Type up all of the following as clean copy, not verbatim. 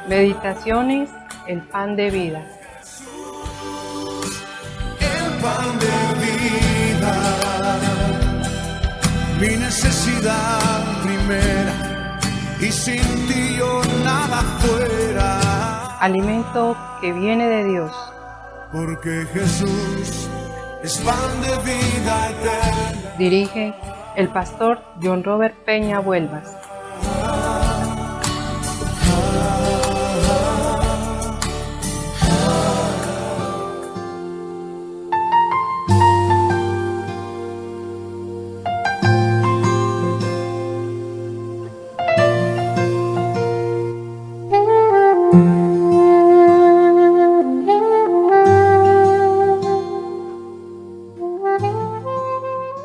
Meditaciones, el pan de vida. El pan de vida, mi necesidad primera, y sin ti yo nada fuera. Alimento que viene de Dios. Porque Jesús es pan de vida eterna. Dirige el pastor John Robert Peña Vuelvas.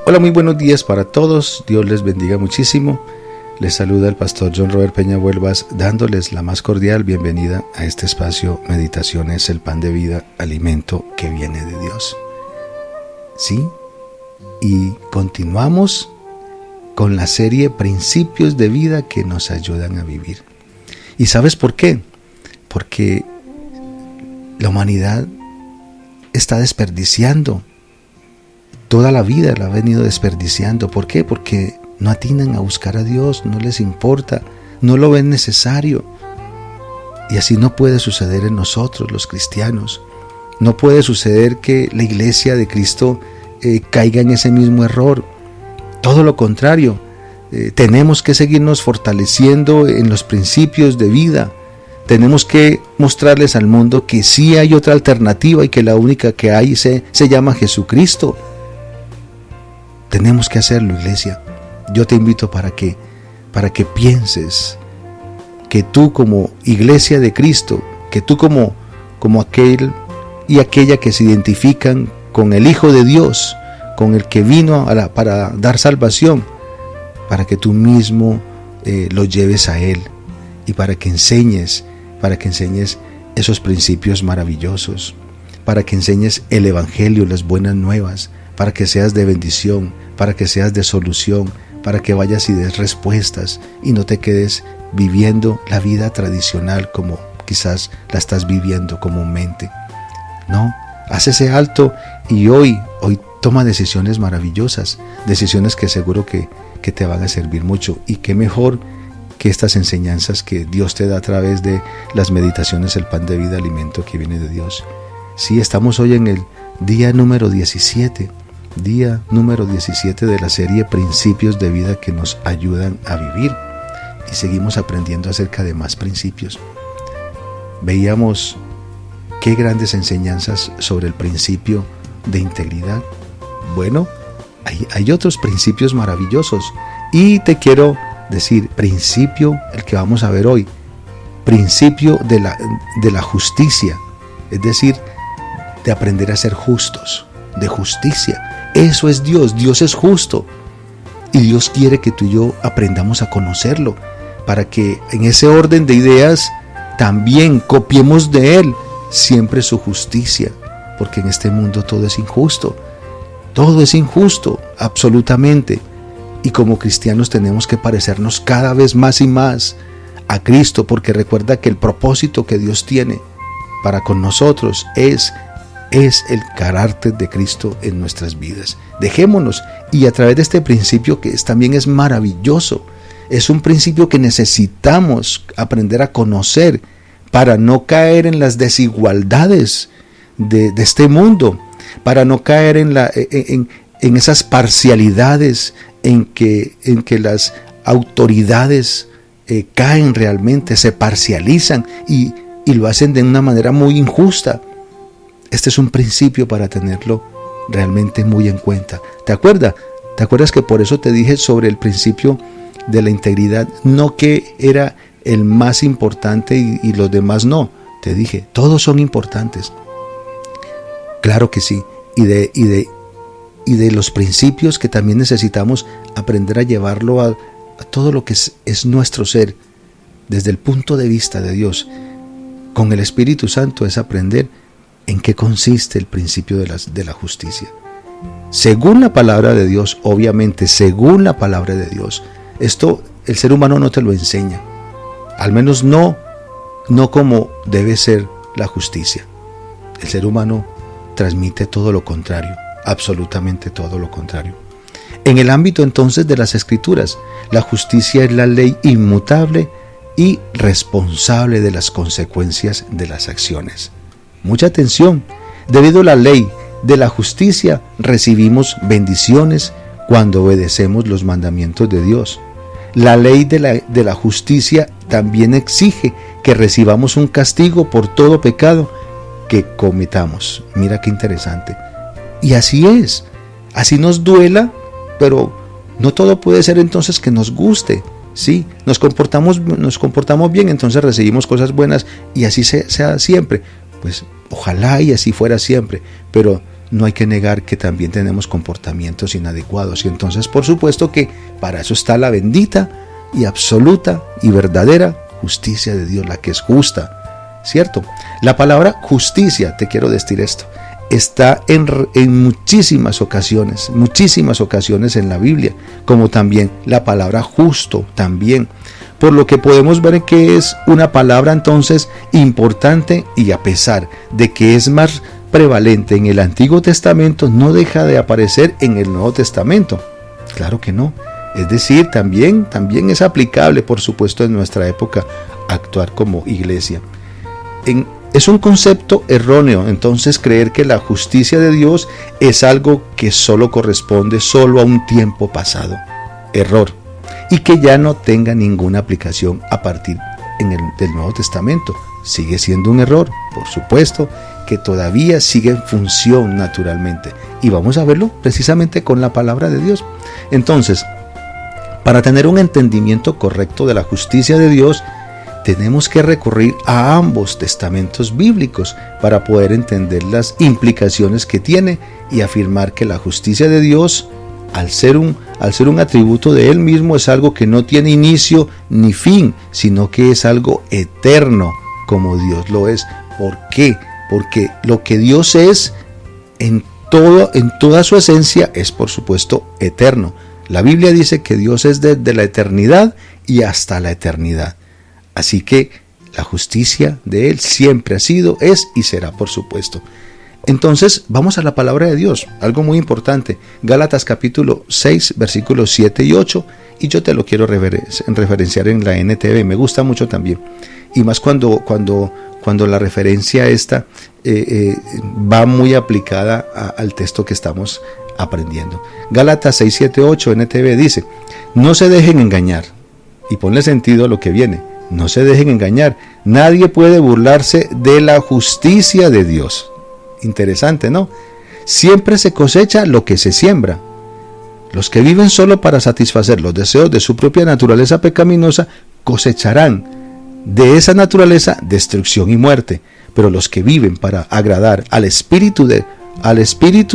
Hola, muy buenos días para todos, Dios les bendiga muchísimo. Les saluda el pastor John Robert Peña Vuelvas, dándoles la más cordial bienvenida a este espacio Meditaciones, el pan de vida, alimento que viene de Dios. Sí, y continuamos con la serie Principios de vida que nos ayudan a vivir. ¿Y sabes por qué? Porque la humanidad está desperdiciando. Toda la vida la ha venido desperdiciando. ¿Por qué? Porque no atinan a buscar a Dios, no les importa, no lo ven necesario. Y así no puede suceder en nosotros, los cristianos. No puede suceder que la iglesia de Cristo caiga en ese mismo error. Todo lo contrario, tenemos que seguirnos fortaleciendo en los principios de vida. Tenemos que mostrarles al mundo que sí hay otra alternativa y que la única que hay se llama Jesucristo. Tenemos que hacerlo, iglesia. Yo te invito para que pienses que tú como iglesia de Cristo, que tú como aquel y aquella que se identifican con el Hijo de Dios, con el que vino para dar salvación, para que tú mismo lo lleves a Él y para que enseñes esos principios maravillosos, para que enseñes el Evangelio, las buenas nuevas, para que seas de bendición, para que seas de solución, para que vayas y des respuestas y no te quedes viviendo la vida tradicional como quizás la estás viviendo comúnmente. No, haz ese alto y hoy toma decisiones maravillosas, decisiones que seguro que te van a servir mucho. Y qué mejor que estas enseñanzas que Dios te da a través de las meditaciones, el pan de vida, alimento que viene de Dios. Sí, estamos hoy en el día número 17. Día número 17 de la serie Principios de vida que nos ayudan a vivir, y seguimos aprendiendo acerca de más principios. Veíamos qué grandes enseñanzas sobre el principio de integridad. Bueno, hay otros principios maravillosos y te quiero decir, principio, el que vamos a ver hoy, principio de la justicia, es decir, de aprender a ser justos, de justicia. Eso es Dios. Dios es justo y Dios quiere que tú y yo aprendamos a conocerlo para que en ese orden de ideas también copiemos de Él siempre su justicia, porque en este mundo todo es injusto, absolutamente, y como cristianos tenemos que parecernos cada vez más y más a Cristo, porque recuerda que el propósito que Dios tiene para con nosotros es el carácter de Cristo en nuestras vidas. Dejémonos, y a través de este principio que también es maravilloso, es un principio que necesitamos aprender a conocer para no caer en las desigualdades de este mundo, para no caer en esas parcialidades en que las autoridades caen realmente, se parcializan y lo hacen de una manera muy injusta. Este es un principio para tenerlo realmente muy en cuenta. ¿Te acuerdas que por eso te dije sobre el principio de la integridad? No que era el más importante y los demás no. Te dije, todos son importantes. Claro que sí. Y de los principios que también necesitamos aprender a llevarlo a todo lo que es nuestro ser, desde el punto de vista de Dios, con el Espíritu Santo, es aprender en qué consiste el principio de la justicia. Según la palabra de Dios, obviamente, según la palabra de Dios. Esto el ser humano no te lo enseña, al menos no no como debe ser la justicia. El ser humano transmite todo lo contrario, absolutamente todo lo contrario. En el ámbito entonces de las Escrituras, la justicia es la ley inmutable y responsable de las consecuencias de las acciones. Mucha atención, debido a la ley de la justicia recibimos bendiciones cuando obedecemos los mandamientos de Dios. La ley de la justicia también exige que recibamos un castigo por todo pecado que cometamos. Mira qué interesante. Y así es, así nos duela, pero no todo puede ser entonces que nos guste. Sí, nos comportamos bien, entonces recibimos cosas buenas y así sea siempre. Pues ojalá y así fuera siempre, pero no hay que negar que también tenemos comportamientos inadecuados. Y entonces, por supuesto que para eso está la bendita y absoluta y verdadera justicia de Dios, la que es justa, ¿cierto? La palabra justicia, te quiero decir esto, está en muchísimas ocasiones en la Biblia, como también la palabra justo también, por lo que podemos ver que es una palabra entonces importante, y a pesar de que es más prevalente en el Antiguo Testamento, no deja de aparecer en el Nuevo Testamento. Claro que no. Es decir, también es aplicable, por supuesto, en nuestra época actuar como iglesia. Es un concepto erróneo, entonces, creer que la justicia de Dios es algo que solo corresponde a un tiempo pasado. Error. Y que ya no tenga ninguna aplicación a partir del Nuevo Testamento. Sigue siendo un error, por supuesto, que todavía sigue en función naturalmente. Y vamos a verlo precisamente con la palabra de Dios. Entonces, para tener un entendimiento correcto de la justicia de Dios, tenemos que recurrir a ambos testamentos bíblicos para poder entender las implicaciones que tiene y afirmar que la justicia de Dios, al ser un atributo de Él mismo, es algo que no tiene inicio ni fin, sino que es algo eterno, como Dios lo es. ¿Por qué? Porque lo que Dios es en toda su esencia es, por supuesto, eterno. La Biblia dice que Dios es desde la eternidad y hasta la eternidad. Así que la justicia de Él siempre ha sido, es y será, por supuesto. Entonces vamos a la palabra de Dios, algo muy importante. Gálatas capítulo 6, versículos 7 y 8, y yo te lo quiero referenciar en la NTV, me gusta mucho también. Y más cuando la referencia esta va muy aplicada al texto que estamos aprendiendo. Gálatas 6, 7, 8, NTV dice: no se dejen engañar, y ponle sentido a lo que viene. No se dejen engañar, nadie puede burlarse de la justicia de Dios. Interesante, ¿no? Siempre se cosecha lo que se siembra. Los que viven solo para satisfacer los deseos de su propia naturaleza pecaminosa cosecharán de esa naturaleza destrucción y muerte, pero los que viven para agradar al Espíritu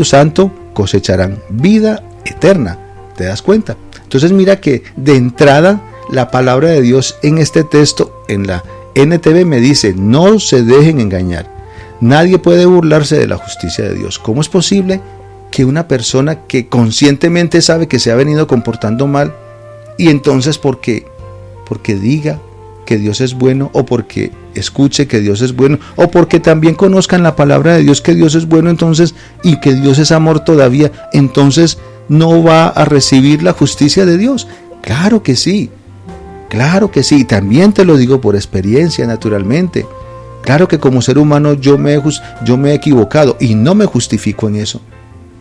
Santo cosecharán vida eterna. ¿Te das cuenta? Entonces mira que de entrada la palabra de Dios en este texto, en la NTV, me dice: no se dejen engañar. Nadie puede burlarse de la justicia de Dios. ¿Cómo es posible que una persona que conscientemente sabe que se ha venido comportando mal, y entonces porque diga que Dios es bueno, o porque escuche que Dios es bueno, o porque también conozcan la palabra de Dios que Dios es bueno, entonces, y que Dios es amor todavía, entonces no va a recibir la justicia de Dios? Claro que sí. Claro que sí, también te lo digo por experiencia, naturalmente. Claro que como ser humano yo me he equivocado y no me justifico en eso.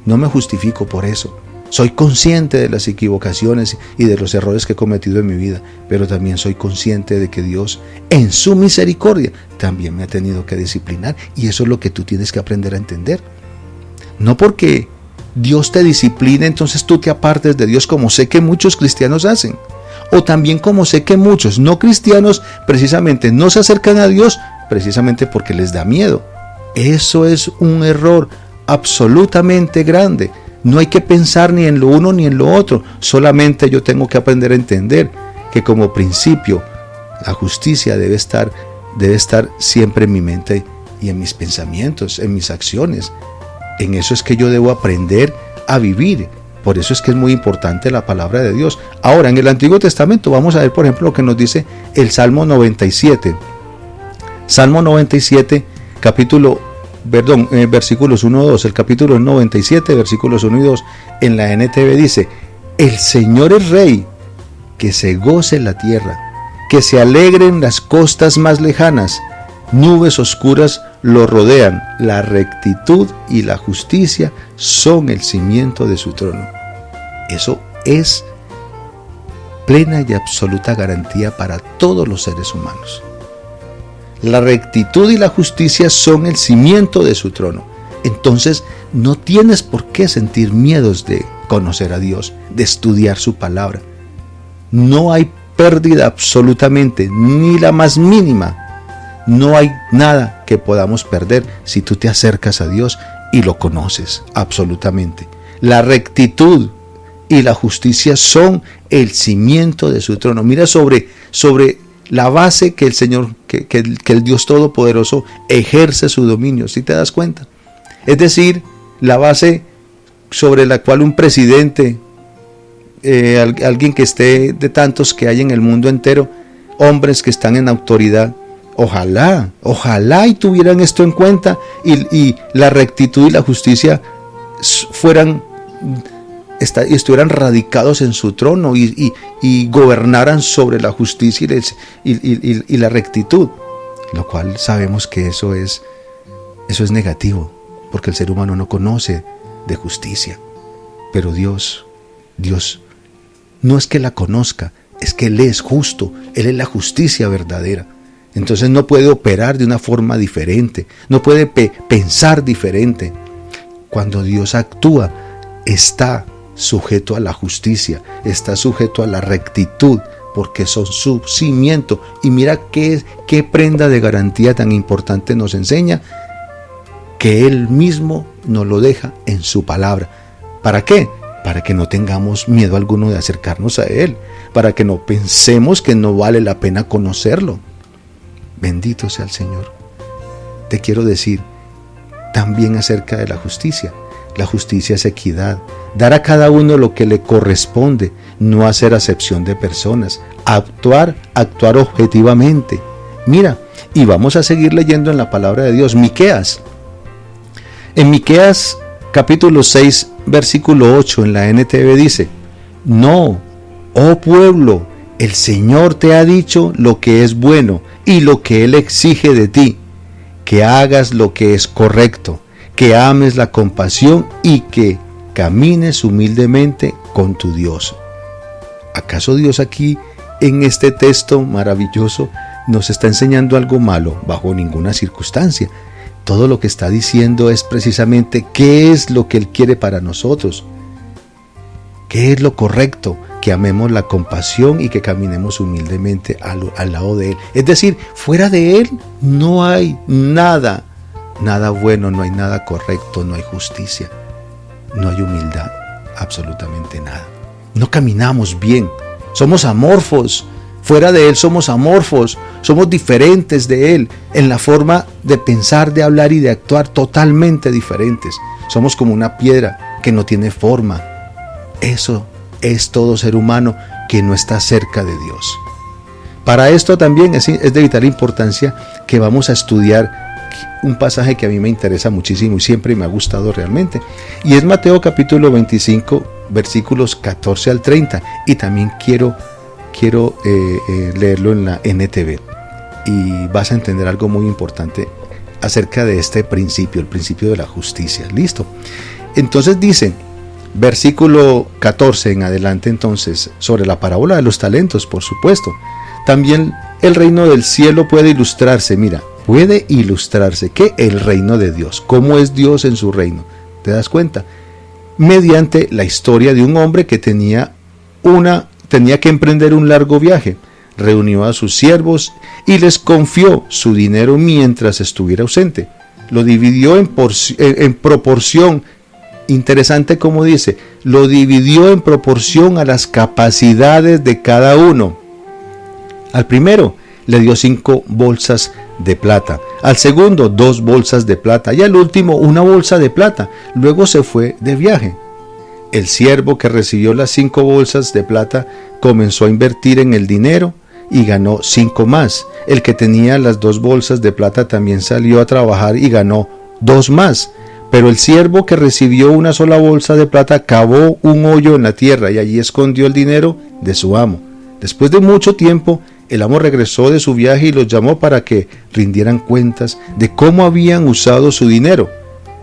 No me justifico por eso. Soy consciente de las equivocaciones y de los errores que he cometido en mi vida, pero también soy consciente de que Dios, en su misericordia, también me ha tenido que disciplinar, y eso es lo que tú tienes que aprender a entender. No porque Dios te discipline, entonces tú te apartes de Dios, como sé que muchos cristianos hacen. O también como sé que muchos no cristianos precisamente no se acercan a Dios precisamente porque les da miedo. Eso es un error absolutamente grande. No hay que pensar ni en lo uno ni en lo otro. Solamente yo tengo que aprender a entender que como principio la justicia debe estar siempre en mi mente y en mis pensamientos, en mis acciones. En eso es que yo debo aprender a vivir. Por eso es que es muy importante la palabra de Dios. Ahora, en el Antiguo Testamento vamos a ver, por ejemplo, lo que nos dice el Salmo 97. Salmo 97, versículos 1 y 2. El capítulo 97, versículos 1 y 2 en la NTV dice: el Señor es Rey, que se goce la tierra, que se alegren las costas más lejanas, nubes oscuras lo rodean, la rectitud y la justicia son el cimiento de su trono. Eso es plena y absoluta garantía para todos los seres humanos. La rectitud y la justicia son el cimiento de su trono. Entonces no tienes por qué sentir miedos de conocer a Dios, de estudiar su palabra. No hay pérdida absolutamente, ni la más mínima. No hay nada que podamos perder si tú te acercas a Dios y lo conoces absolutamente. La rectitud y la justicia son el cimiento de su trono. Mira sobre la base que el Señor, que el Dios Todopoderoso ejerce su dominio, ¿sí te das cuenta? Es decir, la base sobre la cual un presidente, alguien que esté de tantos que hay en el mundo entero, hombres que están en autoridad, ojalá y tuvieran esto en cuenta y la rectitud y la justicia estuvieran radicados en su trono y gobernaran sobre la justicia y la rectitud, lo cual sabemos que eso es negativo, porque el ser humano no conoce de justicia. Pero Dios no es que la conozca, es que Él es justo, Él es la justicia verdadera. Entonces no puede operar de una forma diferente, no puede pensar diferente. Cuando Dios actúa, está sujeto a la justicia, está sujeto a la rectitud, porque son su cimiento. Y mira qué prenda de garantía tan importante nos enseña, que Él mismo nos lo deja en su palabra. ¿Para qué? Para que no tengamos miedo alguno de acercarnos a Él, para que no pensemos que no vale la pena conocerlo. Bendito sea el Señor. Te quiero decir también acerca de la justicia. La justicia es equidad, dar a cada uno lo que le corresponde, no hacer acepción de personas, actuar objetivamente. Mira, y vamos a seguir leyendo en la palabra de Dios, Miqueas. En Miqueas capítulo 6, versículo 8 en la NTV dice: no, oh pueblo, el Señor te ha dicho lo que es bueno y lo que Él exige de ti, que hagas lo que es correcto, que ames la compasión y que camines humildemente con tu Dios. ¿Acaso Dios aquí en este texto maravilloso nos está enseñando algo malo? Bajo ninguna circunstancia. Todo lo que está diciendo es precisamente qué es lo que Él quiere para nosotros. ¿Qué es lo correcto? Que amemos la compasión y que caminemos humildemente al lado de Él. Es decir, fuera de Él no hay nada bueno, no hay nada correcto, no hay justicia, no hay humildad, absolutamente nada. No caminamos bien, somos amorfos, fuera de Él somos amorfos, somos diferentes de Él, en la forma de pensar, de hablar y de actuar totalmente diferentes. Somos como una piedra que no tiene forma. Eso es todo ser humano que no está cerca de Dios. Para esto también es de vital importancia que vamos a estudiar un pasaje que a mí me interesa muchísimo y siempre me ha gustado realmente, y es Mateo capítulo 25 versículos 14 al 30, y también quiero leerlo en la NTV, y vas a entender algo muy importante acerca de este principio, el principio de la justicia. ¿Listo? Entonces dice, versículo 14 en adelante, entonces, sobre la parábola de los talentos, por supuesto. También el reino del cielo puede ilustrarse, mira, puede ilustrarse que el reino de Dios, ¿cómo es Dios en su reino? ¿Te das cuenta? Mediante la historia de un hombre que tenía que emprender un largo viaje. Reunió a sus siervos y les confió su dinero mientras estuviera ausente. Lo dividió en proporción. Interesante como dice, lo dividió en proporción a las capacidades de cada uno. Al primero le dio 5 bolsas de plata, al segundo 2 bolsas de plata y al último 1 bolsa de plata. Luego se fue de viaje. El siervo que recibió las 5 bolsas de plata comenzó a invertir en el dinero y ganó 5 más. El que tenía las 2 bolsas de plata también salió a trabajar y ganó 2 más. Pero el siervo que recibió una sola bolsa de plata cavó un hoyo en la tierra y allí escondió el dinero de su amo. Después de mucho tiempo, el amo regresó de su viaje y los llamó para que rindieran cuentas de cómo habían usado su dinero.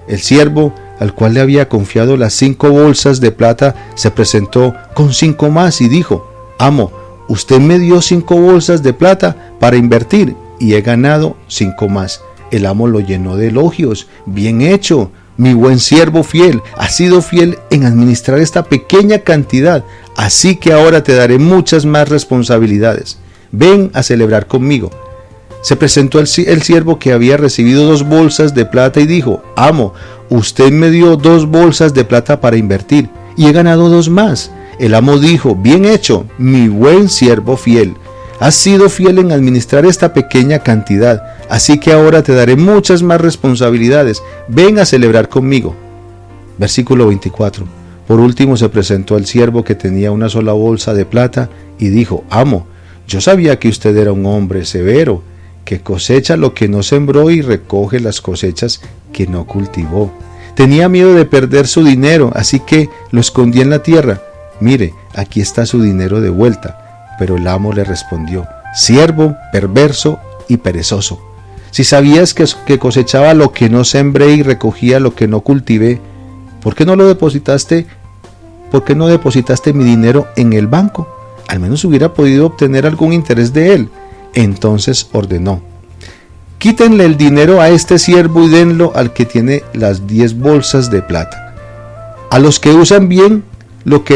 El siervo, al cual le había confiado las 5 bolsas de plata, se presentó con 5 más y dijo: Amo, usted me dio 5 bolsas de plata para invertir y he ganado 5 más. El amo lo llenó de elogios. Bien hecho, mi buen siervo fiel, has sido fiel en administrar esta pequeña cantidad, así que ahora te daré muchas más responsabilidades. Ven a celebrar conmigo. Se presentó el siervo que había recibido 2 bolsas de plata y dijo: Amo, usted me dio 2 bolsas de plata para invertir y he ganado 2 más. El amo dijo: Bien hecho, mi buen siervo fiel. Has sido fiel en administrar esta pequeña cantidad, así que ahora te daré muchas más responsabilidades. Ven a celebrar conmigo. Versículo 24. Por último se presentó el siervo que tenía una sola bolsa de plata y dijo: Amo, yo sabía que usted era un hombre severo, que cosecha lo que no sembró y recoge las cosechas que no cultivó. Tenía miedo de perder su dinero, así que lo escondí en la tierra. Mire, aquí está su dinero de vuelta. Pero el amo le respondió: Siervo perverso y perezoso. Si sabías que cosechaba lo que no sembré y recogía lo que no cultivé, ¿por qué no depositaste mi dinero en el banco? Al menos hubiera podido obtener algún interés de él. Entonces ordenó: Quítenle el dinero a este siervo y denlo al que tiene las 10 bolsas de plata. A los que usan bien lo que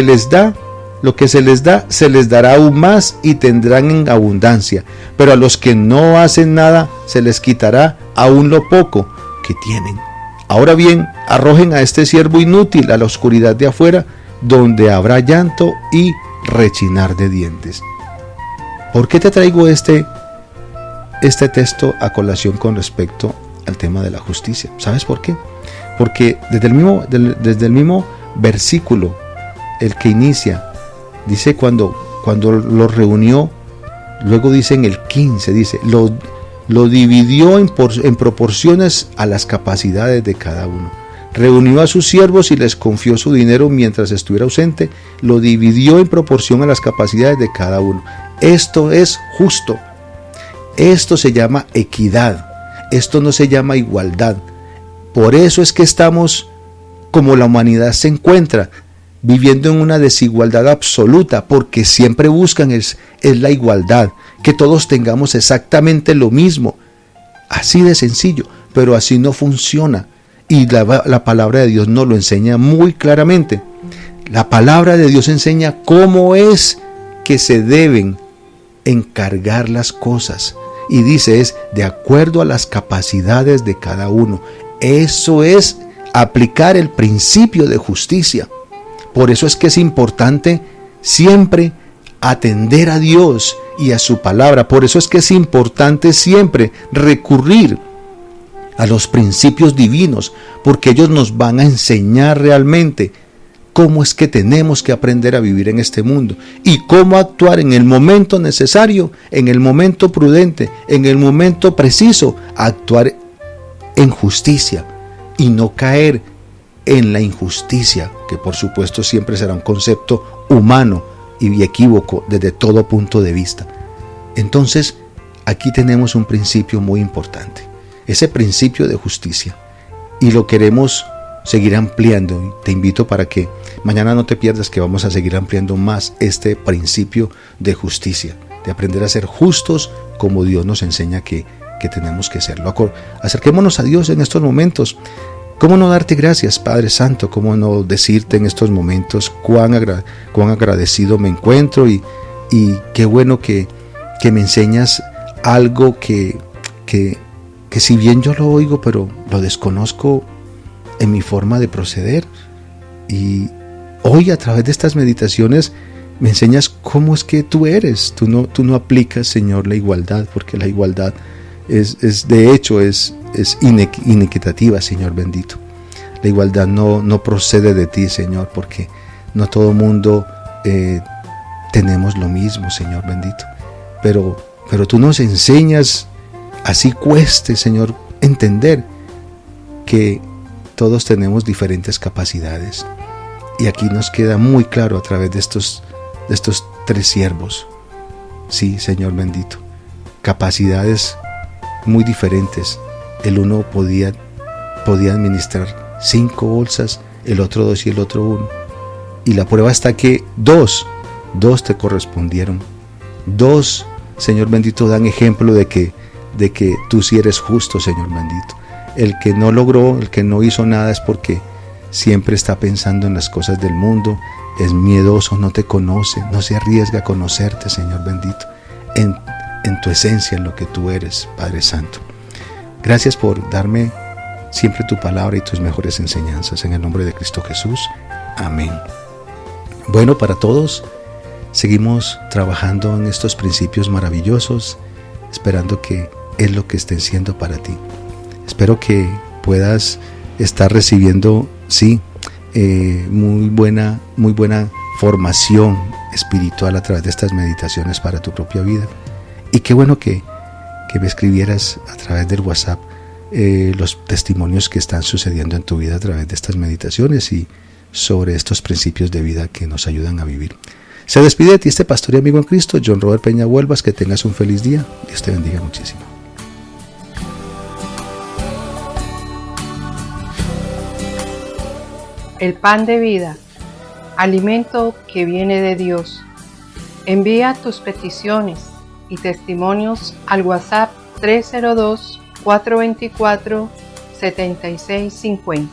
se les da, se les dará aún más y tendrán en abundancia. Pero a los que no hacen nada, se les quitará aún lo poco que tienen. Ahora bien, arrojen a este siervo inútil a la oscuridad de afuera, donde habrá llanto y rechinar de dientes. ¿Por qué te traigo este texto a colación con respecto al tema de la justicia? ¿Sabes por qué? Porque desde el mismo versículo, el que inicia, dice cuando lo reunió, luego dice en el 15, dice, lo dividió en proporciones a las capacidades de cada uno. Reunió a sus siervos y les confió su dinero mientras estuviera ausente, lo dividió en proporción a las capacidades de cada uno. Esto es justo. Esto se llama equidad. Esto no se llama igualdad. Por eso es que estamos, como la humanidad se encuentra, viviendo en una desigualdad absoluta, porque siempre buscan es la igualdad, que todos tengamos exactamente lo mismo. Así de sencillo, pero así no funciona. Y la palabra de Dios nos lo enseña muy claramente. La palabra de Dios enseña cómo es que se deben encargar las cosas. Y dice, es de acuerdo a las capacidades de cada uno. Eso es aplicar el principio de justicia. Por eso es que es importante siempre atender a Dios y a su palabra. Por eso es que es importante siempre recurrir a los principios divinos, porque ellos nos van a enseñar realmente cómo es que tenemos que aprender a vivir en este mundo y cómo actuar en el momento necesario, en el momento prudente, en el momento preciso, actuar en justicia y no caer en la injusticia, que por supuesto siempre será un concepto humano y equívoco desde todo punto de vista. Entonces, aquí tenemos un principio muy importante, ese principio de justicia, y lo queremos seguir ampliando. Te invito para que mañana no te pierdas, que vamos a seguir ampliando más este principio de justicia, de aprender a ser justos como Dios nos enseña que tenemos que serlo. Acerquémonos a Dios en estos momentos. ¿Cómo no darte gracias, Padre Santo? ¿Cómo no decirte en estos momentos cuán agradecido me encuentro y qué bueno que me enseñas algo que si bien yo lo oigo, pero lo desconozco en mi forma de proceder? Y hoy, a través de estas meditaciones, me enseñas cómo es que tú eres. Tú no aplicas, Señor, la igualdad, porque la igualdad de hecho es inequitativa, Señor bendito. La igualdad no procede de ti, Señor, porque no todo mundo tenemos lo mismo, Señor bendito. pero tú nos enseñas, así cueste, Señor, entender que todos tenemos diferentes capacidades. Y aquí nos queda muy claro a través de estos 3 siervos. Sí, Señor bendito, capacidades muy diferentes. El uno podía administrar 5 bolsas, el otro 2 y el otro 1. Y la prueba está que 2 te correspondieron. 2, Señor bendito, dan ejemplo de que tú sí eres justo, Señor bendito. El que no logró, el que no hizo nada es porque siempre está pensando en las cosas del mundo, es miedoso, no te conoce, no se arriesga a conocerte, Señor bendito, en tu esencia, en lo que tú eres, Padre Santo. Gracias por darme siempre tu palabra y tus mejores enseñanzas. En el nombre de Cristo Jesús. Amén. Bueno, para todos, seguimos trabajando en estos principios maravillosos, esperando que es lo que estén siendo para ti. Espero que puedas estar recibiendo, sí, muy buena formación espiritual a través de estas meditaciones para tu propia vida. Y qué bueno que me escribieras a través del WhatsApp los testimonios que están sucediendo en tu vida a través de estas meditaciones y sobre estos principios de vida que nos ayudan a vivir. Se despide de ti este pastor y amigo en Cristo, John Robert Peña Huelvas. Que tengas un feliz día. Dios te bendiga muchísimo. El pan de vida, alimento que viene de Dios. Envía tus peticiones y testimonios al WhatsApp 302-424-7650.